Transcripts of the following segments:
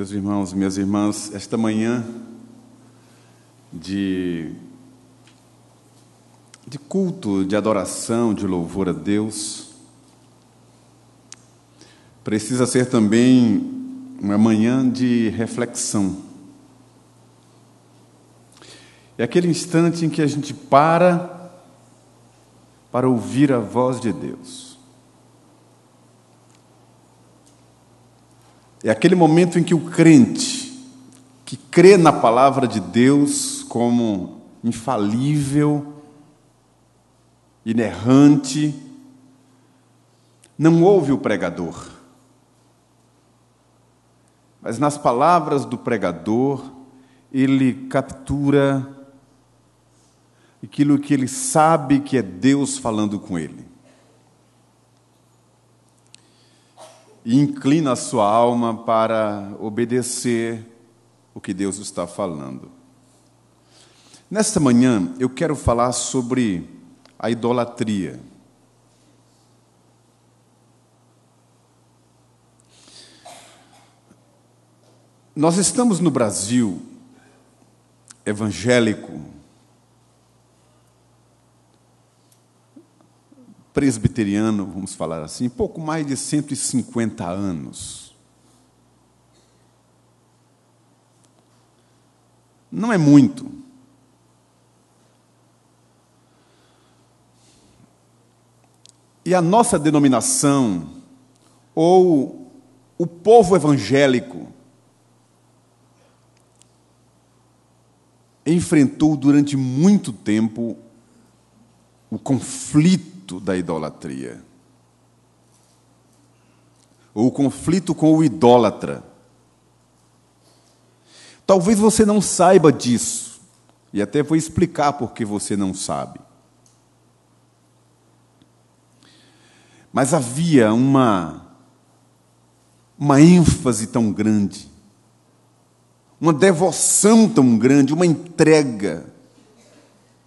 Meus irmãos, minhas irmãs, esta manhã de culto, de adoração, de louvor a Deus, precisa ser também uma manhã de reflexão. É aquele instante em que a gente para ouvir a voz de Deus. É aquele momento em que o crente, que crê na palavra de Deus como infalível, inerrante, não ouve o pregador. Mas nas palavras do pregador, ele captura aquilo que ele sabe que é Deus falando com ele. E inclina a sua alma para obedecer o que Deus está falando. Nesta manhã, eu quero falar sobre a idolatria. Nós estamos no Brasil evangélico, presbiteriano, vamos falar assim, pouco mais de 150 anos. Não é muito. E a nossa denominação, ou o povo evangélico, enfrentou durante muito tempo o conflito da idolatria, ou o conflito com o idólatra. Talvez você não saiba disso, e até vou explicar por que você não sabe. Mas havia uma ênfase tão grande, uma devoção tão grande, uma entrega,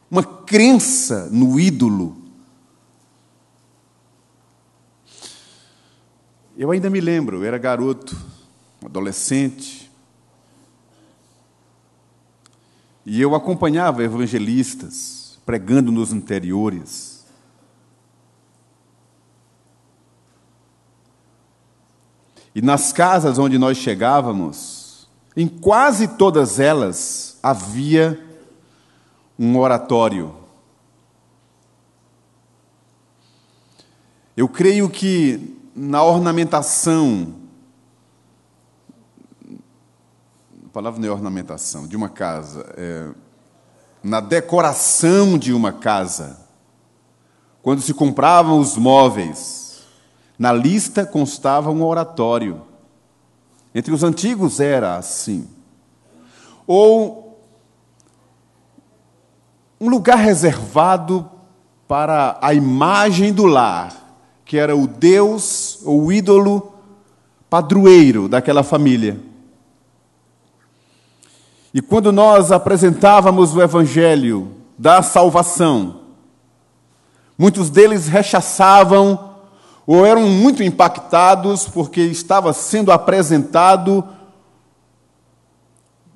uma crença no ídolo. Eu ainda me lembro, eu era garoto, adolescente, e eu acompanhava evangelistas pregando nos interiores. E nas casas onde nós chegávamos, em quase todas elas havia um oratório. Eu creio que na ornamentação, a palavra não é ornamentação, de uma casa, na decoração de uma casa, quando se compravam os móveis, na lista constava um oratório. Entre os antigos era assim. Ou um lugar reservado para a imagem do lar, que era o Deus ou o ídolo padroeiro daquela família. E quando nós apresentávamos o evangelho da salvação, muitos deles rechaçavam ou eram muito impactados porque estava sendo apresentado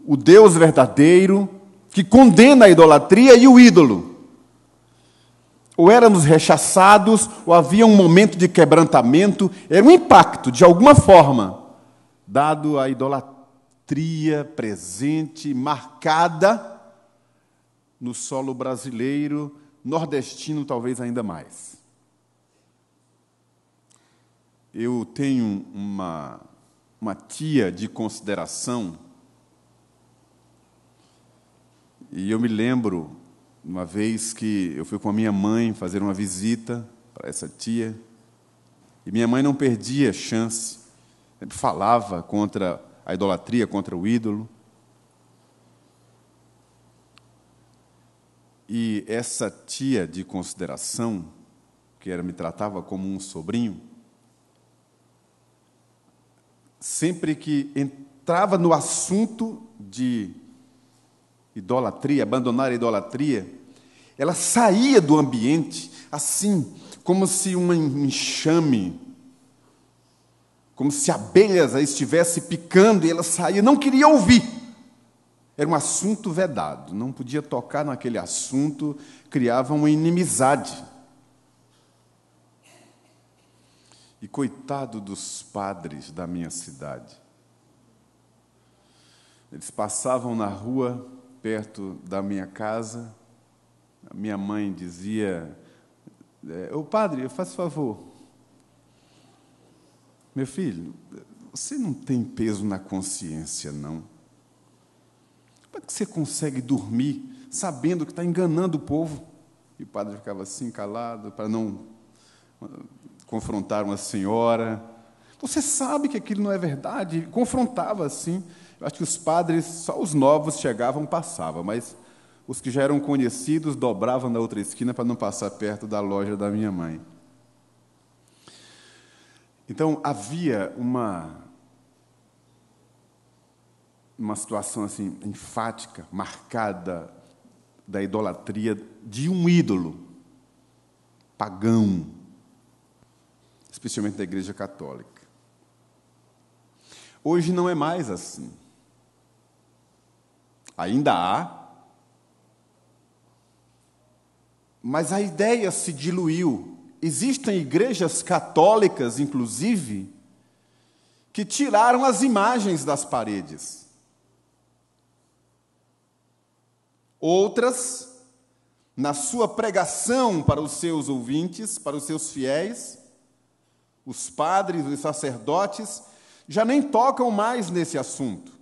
o Deus verdadeiro que condena a idolatria e o ídolo. Ou éramos rechaçados, ou havia um momento de quebrantamento, era um impacto, de alguma forma, dado a idolatria presente, marcada no solo brasileiro, nordestino talvez ainda mais. Eu tenho uma tia de consideração, e eu me lembro uma vez que eu fui com a minha mãe fazer uma visita para essa tia, e minha mãe não perdia chance, sempre falava contra a idolatria, contra o ídolo. E essa tia de consideração, que me tratava como um sobrinho, sempre que entrava no assunto de idolatria, abandonar a idolatria, ela saía do ambiente assim, como se um enxame como se abelhas a estivesse picando e ela saía, não queria ouvir. Era um assunto vedado, não podia tocar naquele assunto, criava uma inimizade. E coitado dos padres da minha cidade. Eles passavam na rua, perto da minha casa, a minha mãe dizia: ô padre, faça favor, meu filho, você não tem peso na consciência, não. Como é que você consegue dormir sabendo que está enganando o povo? E o padre ficava assim, calado, para não confrontar uma senhora. Você sabe que aquilo não é verdade? Confrontava assim. Eu acho que os padres, só os novos chegavam, passavam, mas os que já eram conhecidos dobravam na outra esquina para não passar perto da loja da minha mãe. Então, havia uma situação assim, enfática, marcada da idolatria de um ídolo pagão, especialmente da Igreja Católica. Hoje não é mais assim. Ainda há, mas a ideia se diluiu. Existem igrejas católicas, inclusive, que tiraram as imagens das paredes. Outras, na sua pregação para os seus ouvintes, para os seus fiéis, os padres, os sacerdotes, já nem tocam mais nesse assunto.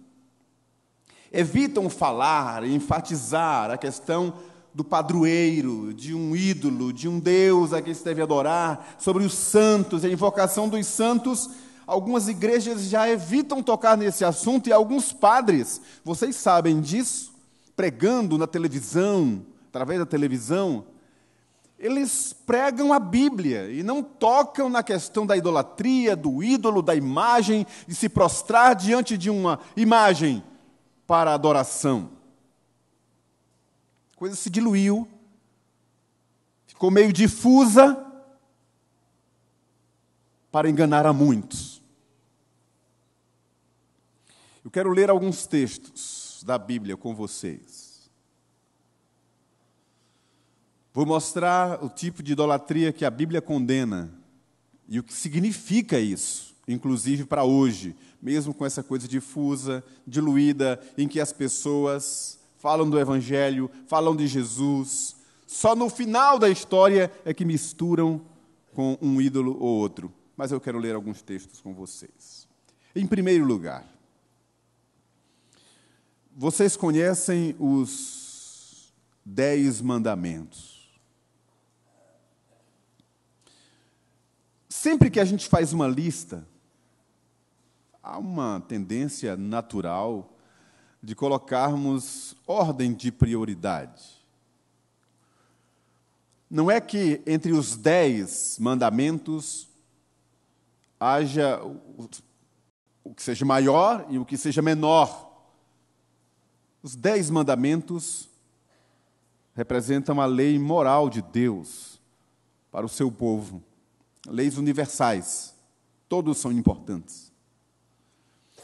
Evitam falar, enfatizar a questão do padroeiro, de um ídolo, de um Deus a quem se deve adorar, sobre os santos, a invocação dos santos. Algumas igrejas já evitam tocar nesse assunto e alguns padres, vocês sabem disso, pregando na televisão, através da televisão, eles pregam a Bíblia e não tocam na questão da idolatria, do ídolo, da imagem, de se prostrar diante de uma imagem para adoração. A coisa se diluiu, ficou meio difusa para enganar a muitos. Eu quero ler alguns textos da Bíblia com vocês. Vou mostrar o tipo de idolatria que a Bíblia condena e o que significa isso, inclusive para hoje, mesmo com essa coisa difusa, diluída, em que as pessoas falam do Evangelho, falam de Jesus, só no final da história é que misturam com um ídolo ou outro. Mas eu quero ler alguns textos com vocês. Em primeiro lugar, vocês conhecem os 10 mandamentos. Sempre que a gente faz uma lista, há uma tendência natural de colocarmos ordem de prioridade. Não é que entre os 10 mandamentos haja o que seja maior e o que seja menor. Os 10 mandamentos representam a lei moral de Deus para o seu povo. Leis universais, todos são importantes.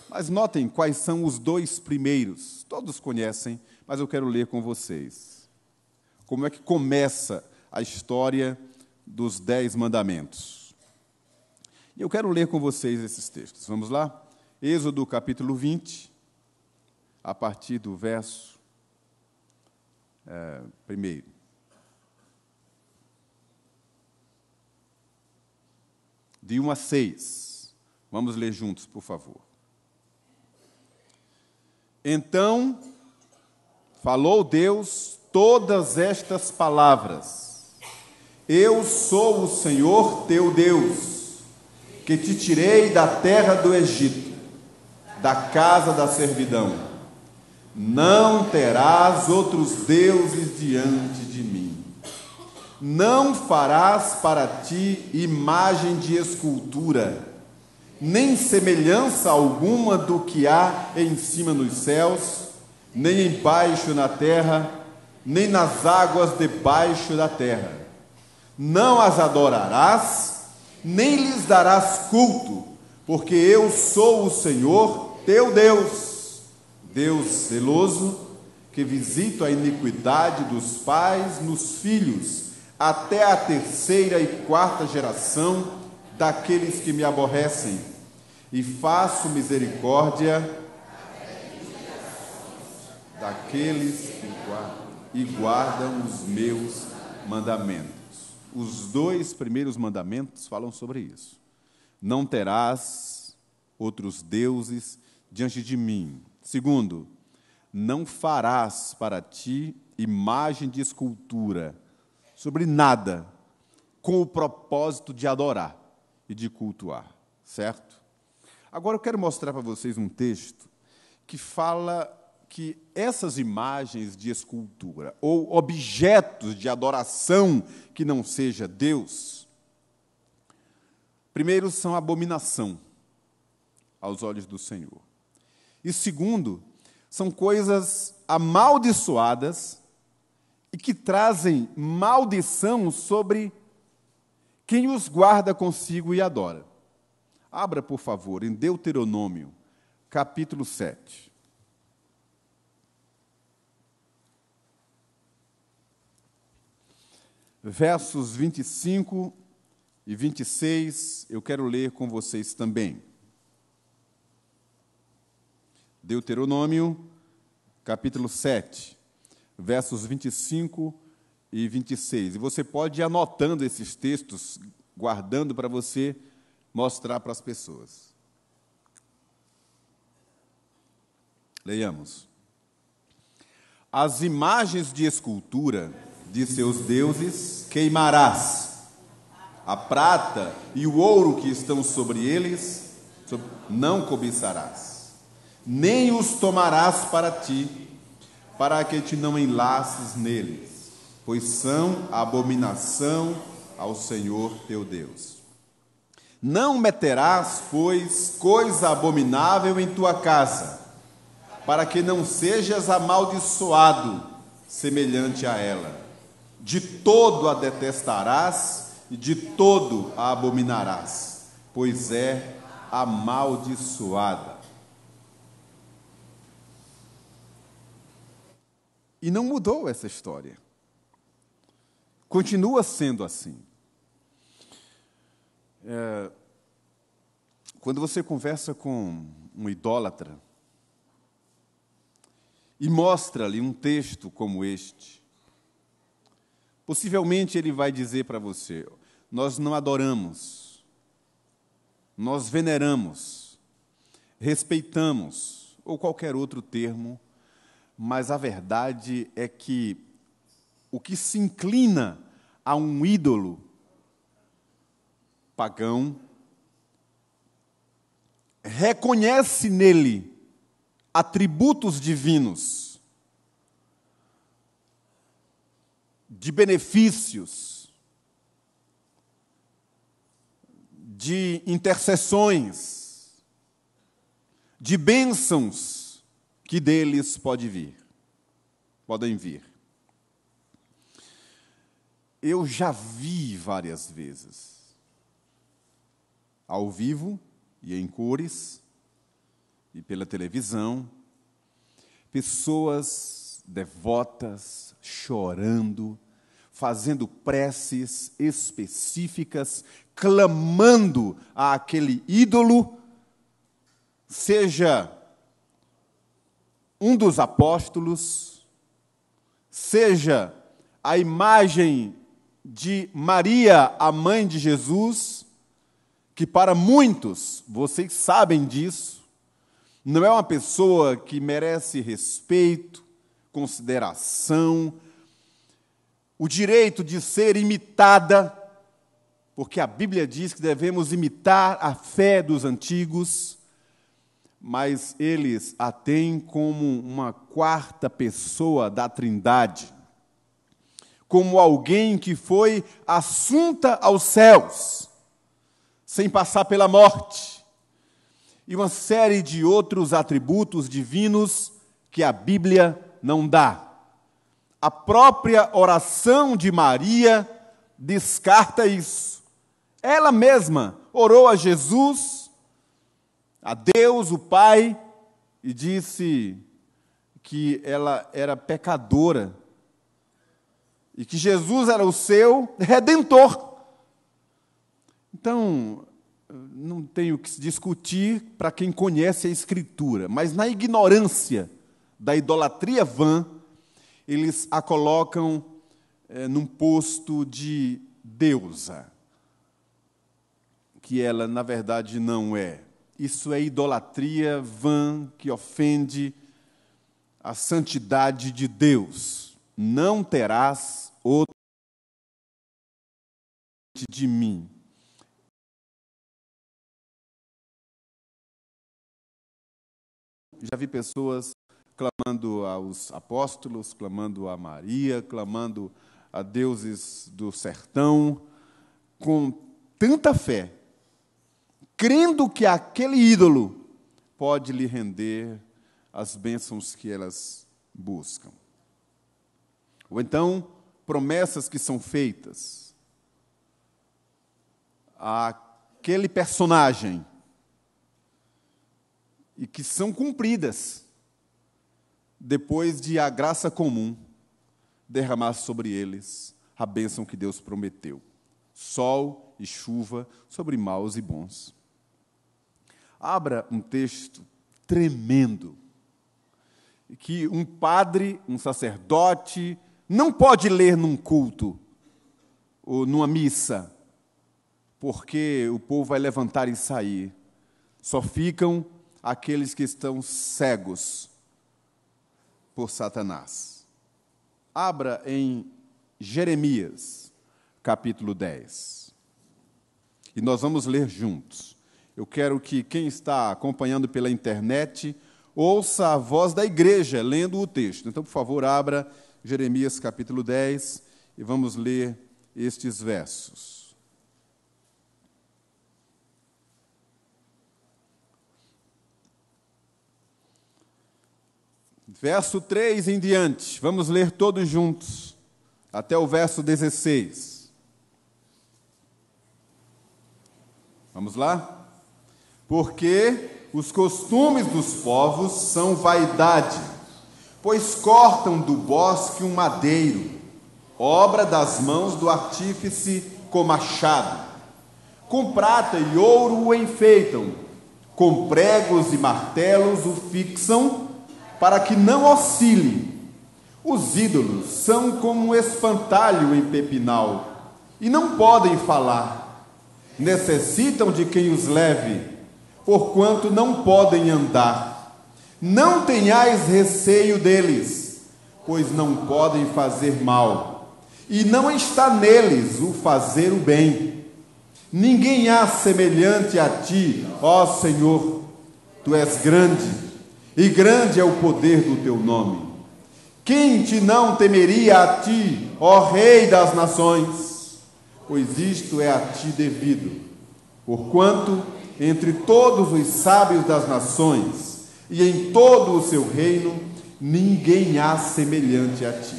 Mas notem quais são os 2 primeiros. Todos conhecem, mas eu quero ler com vocês. Como é que começa a história dos 10 mandamentos? E eu quero ler com vocês esses textos. Vamos lá? Êxodo capítulo 20, a partir do verso 1. De 1 a 6. Vamos ler juntos, por favor. Então, falou Deus todas estas palavras: Eu sou o Senhor teu Deus, que te tirei da terra do Egito, da casa da servidão. Não terás outros deuses diante de mim. Não farás para ti imagem de escultura, nem semelhança alguma do que há em cima nos céus, nem embaixo na terra, nem nas águas debaixo da terra. Não as adorarás, nem lhes darás culto, porque eu sou o Senhor teu Deus, Deus zeloso, que visito a iniquidade dos pais nos filhos, até a 3ª e 4ª geração daqueles que me aborrecem, e faço misericórdia daqueles que guardam os meus mandamentos. Os 2 primeiros mandamentos falam sobre isso. Não terás outros deuses diante de mim. Segundo, não farás para ti imagem de escultura sobre nada, com o propósito de adorar e de cultuar, certo? Agora eu quero mostrar para vocês um texto que fala que essas imagens de escultura ou objetos de adoração que não seja Deus, primeiro, são abominação aos olhos do Senhor. E segundo, são coisas amaldiçoadas e que trazem maldição sobre quem os guarda consigo e adora. Abra, por favor, em Deuteronômio, capítulo 7. Versos 25 e 26, eu quero ler com vocês também. Deuteronômio, capítulo 7, versos 25 e 26. E você pode ir anotando esses textos, guardando para você mostrar para as pessoas. Leiamos. As imagens de escultura de seus deuses queimarás. A prata e o ouro que estão sobre eles não cobiçarás, nem os tomarás para ti, para que te não enlaces neles, pois são abominação ao Senhor teu Deus. Não meterás, pois, coisa abominável em tua casa, para que não sejas amaldiçoado semelhante a ela. De todo a detestarás e de todo a abominarás, pois é amaldiçoada. E não mudou essa história. Continua sendo assim. Quando você conversa com um idólatra e mostra-lhe um texto como este, possivelmente ele vai dizer para você: nós não adoramos, nós veneramos, respeitamos, ou qualquer outro termo, mas a verdade é que o que se inclina a um ídolo pagão reconhece nele atributos divinos, de benefícios, de intercessões, de bênçãos que deles podem vir. Eu já vi várias vezes, ao vivo e em cores, e pela televisão, pessoas devotas, chorando, fazendo preces específicas, clamando àquele ídolo, seja um dos apóstolos, seja a imagem de Maria, a mãe de Jesus, que para muitos, vocês sabem disso, não é uma pessoa que merece respeito, consideração, o direito de ser imitada, porque a Bíblia diz que devemos imitar a fé dos antigos, mas eles a têm como uma quarta pessoa da Trindade, como alguém que foi assunta aos céus, sem passar pela morte, e uma série de outros atributos divinos que a Bíblia não dá. A própria oração de Maria descarta isso. Ela mesma orou a Jesus a Deus, o Pai, e disse que ela era pecadora e que Jesus era o seu redentor. Então, não tenho que se discutir para quem conhece a Escritura, mas na ignorância da idolatria vã, eles a colocam num posto de deusa, que ela, na verdade, não é. Isso é idolatria vã que ofende a santidade de Deus. Não terás outro de mim. Já vi pessoas clamando aos apóstolos, clamando a Maria, clamando a deuses do sertão, com tanta fé, crendo que aquele ídolo pode lhe render as bênçãos que elas buscam. Ou então, promessas que são feitas àquele personagem e que são cumpridas depois de a graça comum derramar sobre eles a bênção que Deus prometeu. Sol e chuva sobre maus e bons. Abra um texto tremendo, que um padre, um sacerdote, não pode ler num culto ou numa missa, porque o povo vai levantar e sair. Só ficam aqueles que estão cegos por Satanás. Abra em Jeremias, capítulo 10. E nós vamos ler juntos. Eu quero que quem está acompanhando pela internet ouça a voz da igreja lendo o texto. Então, por favor, abra Jeremias, capítulo 10, e vamos ler estes versos. Verso 3 em diante, vamos ler todos juntos, até o verso 16. Vamos lá? Porque os costumes dos povos são vaidade, pois cortam do bosque um madeiro, obra das mãos do artífice com machado. Com prata e ouro o enfeitam, com pregos e martelos o fixam, para que não oscile. Os ídolos são como um espantalho em pepinal, e não podem falar. Necessitam de quem os leve, porquanto não podem andar. Não tenhais receio deles, pois não podem fazer mal, e não está neles o fazer o bem. Ninguém há semelhante a ti, ó Senhor. Tu és grande, e grande é o poder do teu nome. Quem te não temeria a ti, ó Rei das nações? Pois isto é a ti devido. Porquanto, entre todos os sábios das nações, e em todo o seu reino, ninguém há semelhante a ti.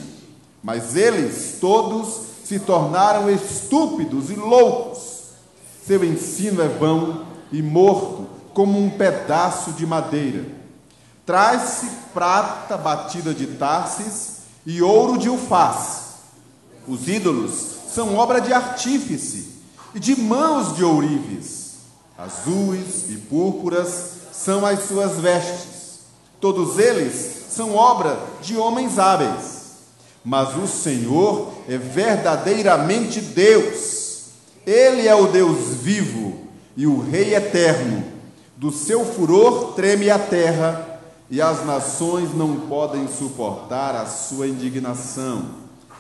Mas eles todos se tornaram estúpidos e loucos. Seu ensino é vão e morto, como um pedaço de madeira. Traz-se prata batida de Tarsis e ouro de Ufaz. Os ídolos são obra de artífice e de mãos de ourives. Azuis e púrpuras são as suas vestes. Todos eles são obra de homens hábeis. Mas o Senhor é verdadeiramente Deus. Ele é o Deus vivo e o Rei eterno. Do seu furor treme a terra, e as nações não podem suportar a sua indignação.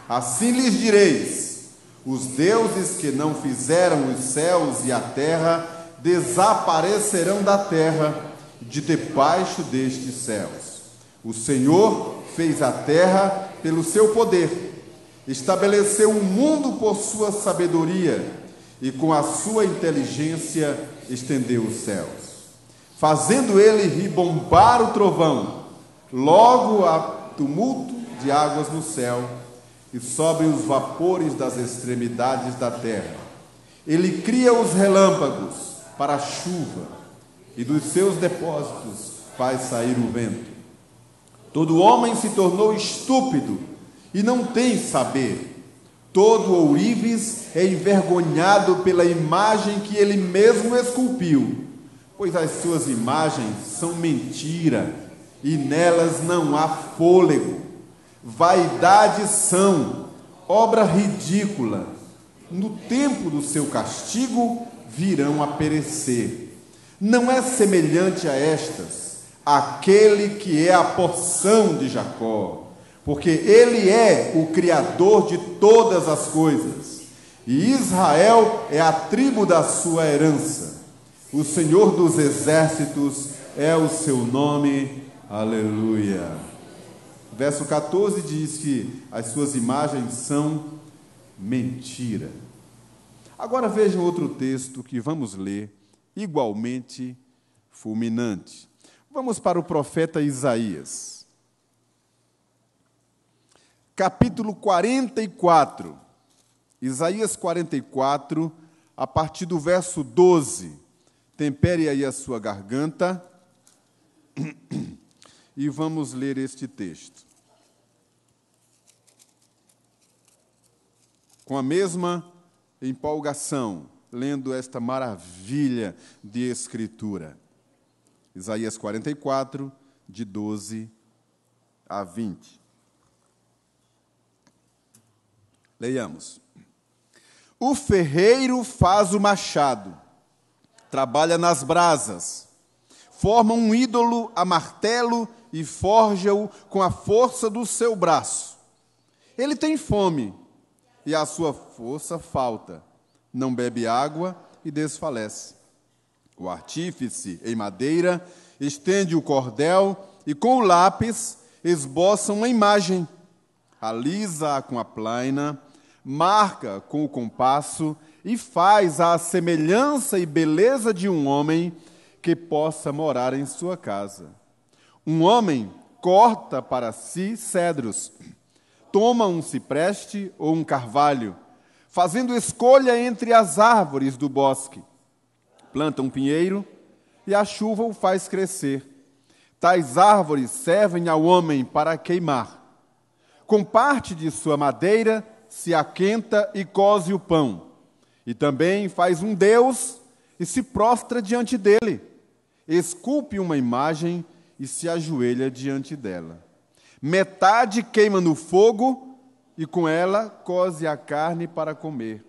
Assim lhes direis: os deuses que não fizeram os céus e a terra desaparecerão da terra, de debaixo destes céus. O Senhor fez a terra pelo seu poder, estabeleceu o mundo por sua sabedoria, e com a sua inteligência estendeu os céus. Fazendo ele ribombar o trovão, logo há tumulto de águas no céu, e sobem os vapores das extremidades da terra. Ele cria os relâmpagos para a chuva, e dos seus depósitos faz sair o vento. Todo homem se tornou estúpido e não tem saber. Todo ourives é envergonhado pela imagem que ele mesmo esculpiu, pois as suas imagens são mentira e nelas não há fôlego. Vaidades são, obra ridícula. No tempo do seu castigo virão a perecer. Não é semelhante a estas aquele que é a porção de Jacó, porque ele é o Criador de todas as coisas, e Israel é a tribo da sua herança. O Senhor dos exércitos é o seu nome. Aleluia. Verso 14 diz que as suas imagens são mentira. Agora vejam outro texto que vamos ler, igualmente fulminante. Vamos para o profeta Isaías. Capítulo 44. Isaías 44, a partir do verso 12. Tempere aí a sua garganta e vamos ler este texto. Com a mesma empolgação, lendo esta maravilha de Escritura. Isaías 44, de 12 a 20. Leiamos. O ferreiro faz o machado, trabalha nas brasas, forma um ídolo a martelo e forja-o com a força do seu braço. Ele tem fome e a sua força falta, não bebe água e desfalece. O artífice, em madeira, estende o cordel e com o lápis esboça uma imagem. Alisa-a com a plaina, marca com o compasso e faz a semelhança e beleza de um homem que possa morar em sua casa. Um homem corta para si cedros, toma um cipreste ou um carvalho, fazendo escolha entre as árvores do bosque. Planta um pinheiro e a chuva o faz crescer. Tais árvores servem ao homem para queimar. Com parte de sua madeira se aquenta e coze o pão. E também faz um deus e se prostra diante dele. Esculpe uma imagem e se ajoelha diante dela. Metade queima no fogo e com ela coze a carne para comer.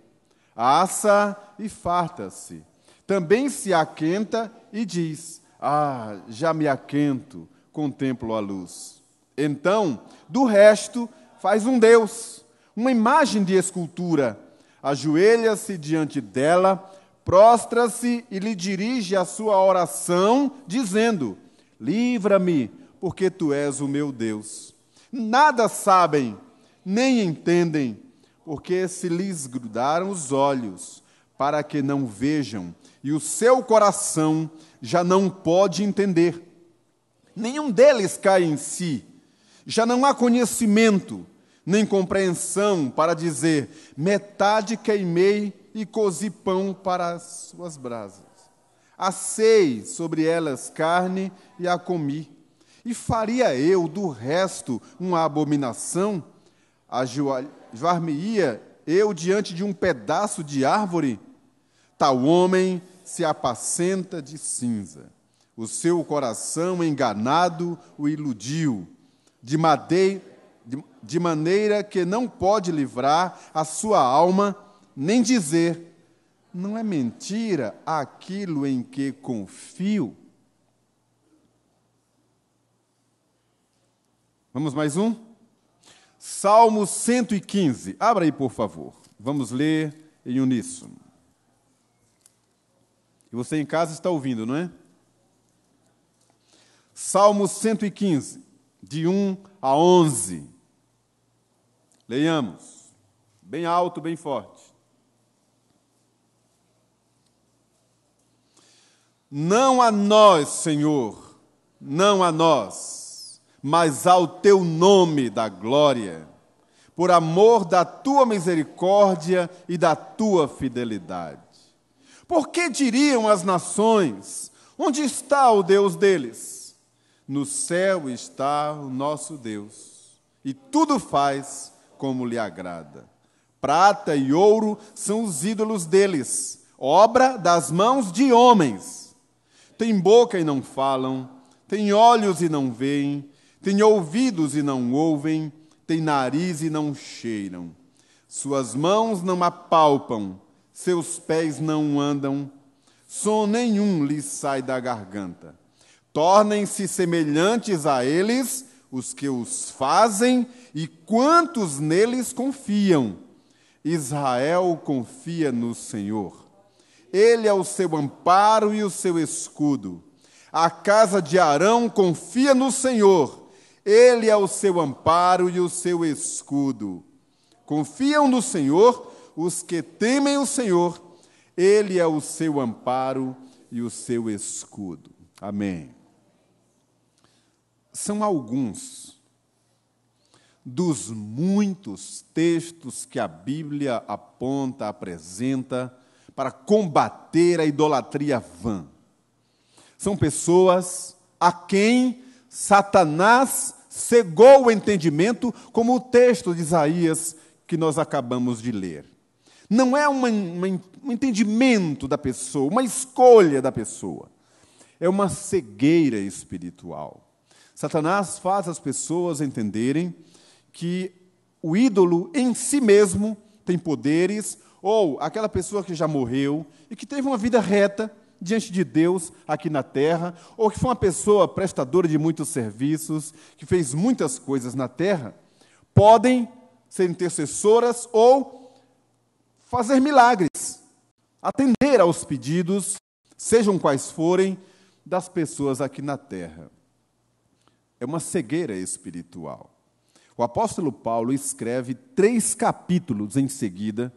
Assa e farta-se. Também se aquenta e diz: ah, já me aquento, contemplo a luz. Então, do resto, faz um deus, uma imagem de escultura, ajoelha-se diante dela, prostra-se e lhe dirige a sua oração, dizendo: livra-me, porque tu és o meu Deus. Nada sabem, nem entendem, porque se lhes grudaram os olhos, para que não vejam, e o seu coração já não pode entender. Nenhum deles cai em si, já não há conhecimento, nem compreensão para dizer: metade queimei e cozi pão para as suas brasas. Assei sobre elas carne e a comi. E faria eu do resto uma abominação? Ajoelhar-me-ia eu diante de um pedaço de árvore? Tal homem se apacenta de cinza. O seu coração enganado o iludiu, de maneira que não pode livrar a sua alma, nem dizer: não é mentira aquilo em que confio. Vamos mais um? Salmo 115. Abra aí, por favor. Vamos ler em uníssono. E você em casa está ouvindo, não é? Salmo 115, de 1 a 11. Leiamos. Bem alto, bem forte. Não a nós, Senhor, não a nós, mas ao teu nome da glória, por amor da tua misericórdia e da tua fidelidade. Por que diriam as nações: Onde está o Deus deles? No céu está o nosso Deus, e tudo faz como lhe agrada. Prata e ouro são os ídolos deles, obra das mãos de homens. Têm boca e não falam, têm olhos e não veem, têm ouvidos e não ouvem, têm nariz e não cheiram. Suas mãos não apalpam, seus pés não andam, som nenhum lhes sai da garganta. Tornem-se semelhantes a eles os que os fazem e quantos neles confiam. Israel confia no Senhor. Ele é o seu amparo e o seu escudo. A casa de Arão confia no Senhor. Ele é o seu amparo e o seu escudo. Confiam no Senhor os que temem o Senhor. Ele é o seu amparo e o seu escudo. Amém. São alguns dos muitos textos que a Bíblia aponta, apresenta para combater a idolatria vã. São pessoas a quem Satanás cegou o entendimento, como o texto de Isaías que nós acabamos de ler. Não é um entendimento da pessoa, uma escolha da pessoa. É uma cegueira espiritual. Satanás faz as pessoas entenderem que o ídolo em si mesmo tem poderes, ou aquela pessoa que já morreu e que teve uma vida reta diante de Deus aqui na terra, ou que foi uma pessoa prestadora de muitos serviços, que fez muitas coisas na terra, podem ser intercessoras ou fazer milagres, atender aos pedidos, sejam quais forem, das pessoas aqui na terra. É uma cegueira espiritual. O apóstolo Paulo escreve 3 capítulos em seguida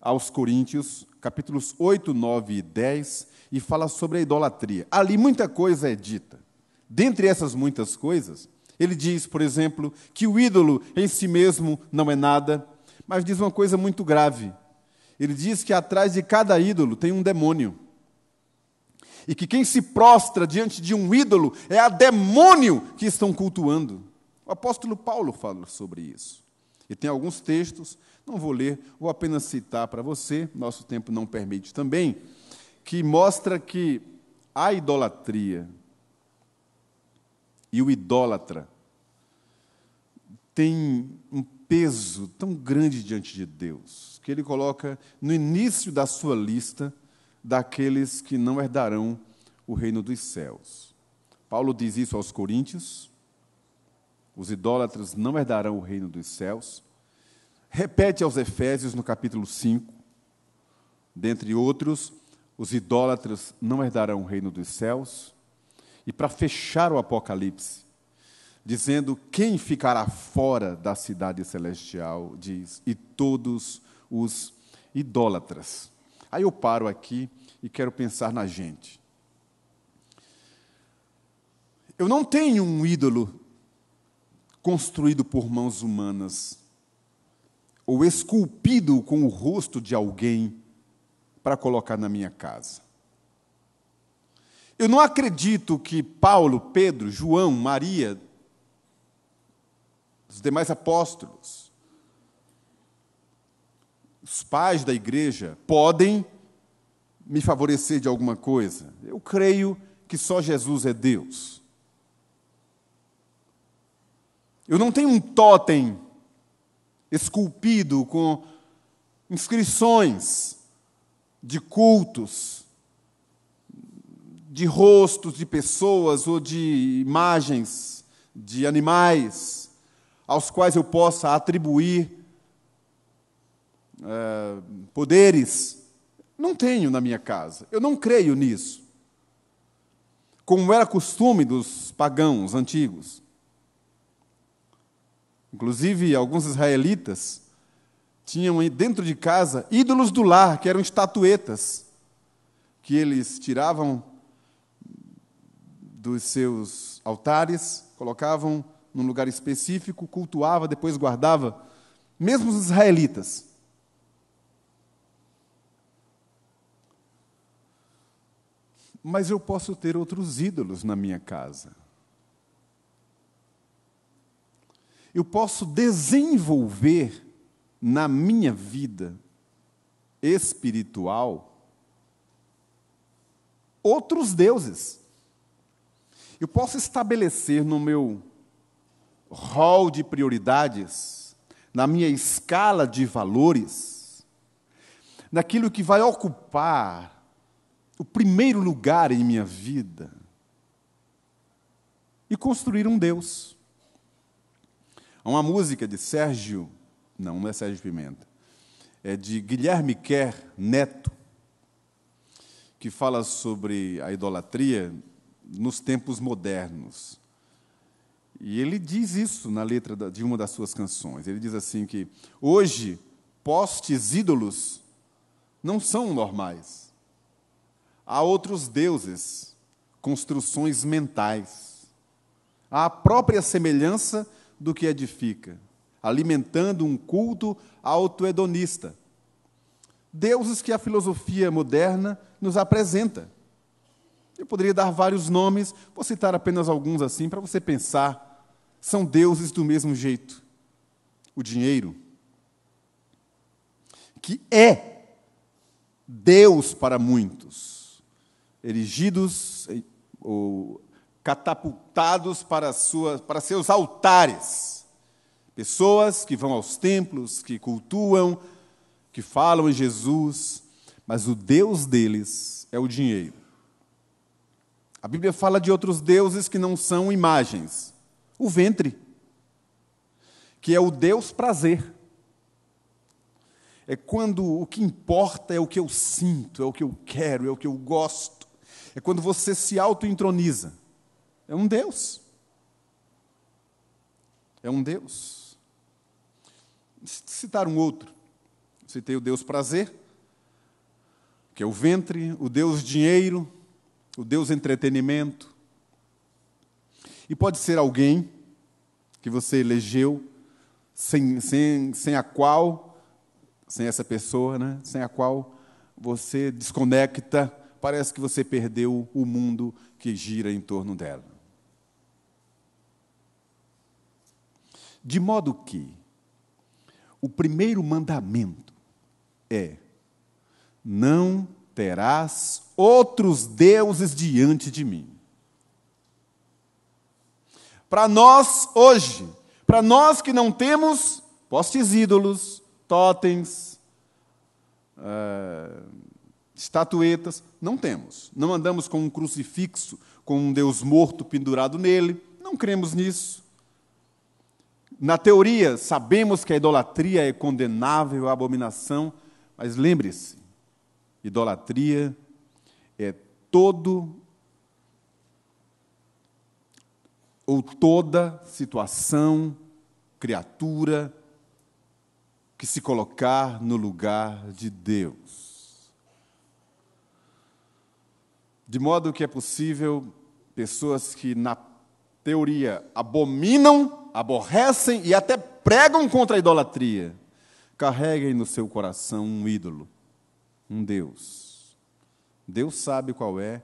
aos Coríntios, capítulos 8, 9 e 10, e fala sobre a idolatria. Ali muita coisa é dita. Dentre essas muitas coisas, ele diz, por exemplo, que o ídolo em si mesmo não é nada, mas diz uma coisa muito grave. Ele diz que atrás de cada ídolo tem um demônio. E que quem se prostra diante de um ídolo é a demônio que estão cultuando. O apóstolo Paulo fala sobre isso. E tem alguns textos, não vou ler, vou apenas citar para você, nosso tempo não permite também, que mostra que a idolatria e o idólatra tem um peso tão grande diante de Deus, que ele coloca no início da sua lista daqueles que não herdarão o reino dos céus. Paulo diz isso aos Coríntios, os idólatras não herdarão o reino dos céus. Repete aos Efésios, no capítulo 5, dentre outros, os idólatras não herdarão o reino dos céus. E para fechar o Apocalipse, dizendo quem ficará fora da cidade celestial, diz, e todos os idólatras. Aí eu paro aqui e quero pensar na gente. Eu não tenho um ídolo construído por mãos humanas, ou esculpido com o rosto de alguém para colocar na minha casa. Eu não acredito que Paulo, Pedro, João, Maria, os demais apóstolos, os pais da igreja, podem me favorecer de alguma coisa. Eu creio que só Jesus é Deus. Eu não tenho um tótem esculpido com inscrições de cultos, de rostos de pessoas ou de imagens de animais, aos quais eu possa atribuir poderes. Não tenho na minha casa. Eu não creio nisso. Como era costume dos pagãos antigos. Inclusive, alguns israelitas tinham dentro de casa ídolos do lar, que eram estatuetas, que eles tiravam dos seus altares, colocavam num lugar específico, cultuava, depois guardava, mesmo os israelitas. Mas eu posso ter outros ídolos na minha casa. Eu posso desenvolver na minha vida espiritual outros deuses. Eu posso estabelecer no meu rol de prioridades, na minha escala de valores, naquilo que vai ocupar o primeiro lugar em minha vida, e construir um Deus. Há uma música de não é Sérgio Pimenta, é de Guilherme Kerr Neto, que fala sobre a idolatria nos tempos modernos. E ele diz isso na letra de uma das suas canções. Ele diz assim que hoje postes ídolos não são normais. Há outros deuses, construções mentais. Há a própria semelhança do que edifica, alimentando um culto autohedonista. Deuses que a filosofia moderna nos apresenta. Eu poderia dar vários nomes, vou citar apenas alguns assim, para você pensar. São deuses do mesmo jeito. O dinheiro, que é Deus para muitos, erigidos ou catapultados para seus altares. Pessoas que vão aos templos, que cultuam, que falam em Jesus, mas o Deus deles é o dinheiro. A Bíblia fala de outros deuses que não são imagens. O ventre, que é o Deus prazer. É quando o que importa é o que eu sinto, é o que eu quero, é o que eu gosto. É quando você se auto-introniza. É um Deus. É um Deus. Citar um outro. Citei o Deus prazer, que é o ventre, o Deus dinheiro, o Deus entretenimento. E pode ser alguém que você elegeu, sem essa pessoa, né? Sem a qual você desconecta, parece que você perdeu o mundo que gira em torno dela. De modo que o primeiro mandamento é: não terás outros deuses diante de mim. Para nós, hoje, para nós que não temos postes ídolos, totens, estatuetas, não temos. Não andamos com um crucifixo, com um Deus morto pendurado nele, não cremos nisso. Na teoria, sabemos que a idolatria é condenável, a abominação, mas lembre-se, idolatria é todo ou toda situação, criatura, que se colocar no lugar de Deus. De modo que é possível pessoas que, na teoria, abominam, aborrecem e até pregam contra a idolatria, carreguem no seu coração um ídolo, um Deus. Deus sabe qual é,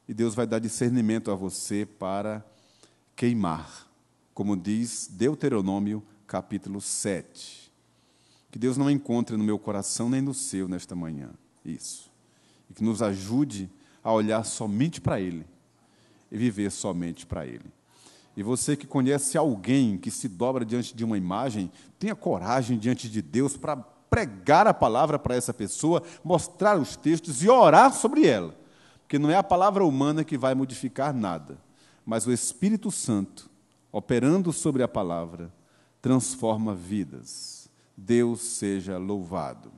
e Deus vai dar discernimento a você para queimar, como diz Deuteronômio, capítulo 7. Que Deus não encontre no meu coração nem no seu nesta manhã, isso. E que nos ajude a olhar somente para Ele e viver somente para Ele. E você que conhece alguém que se dobra diante de uma imagem, tenha coragem diante de Deus para pregar a palavra para essa pessoa, mostrar os textos e orar sobre ela. Porque não é a palavra humana que vai modificar nada, mas o Espírito Santo, operando sobre a palavra, transforma vidas. Deus seja louvado.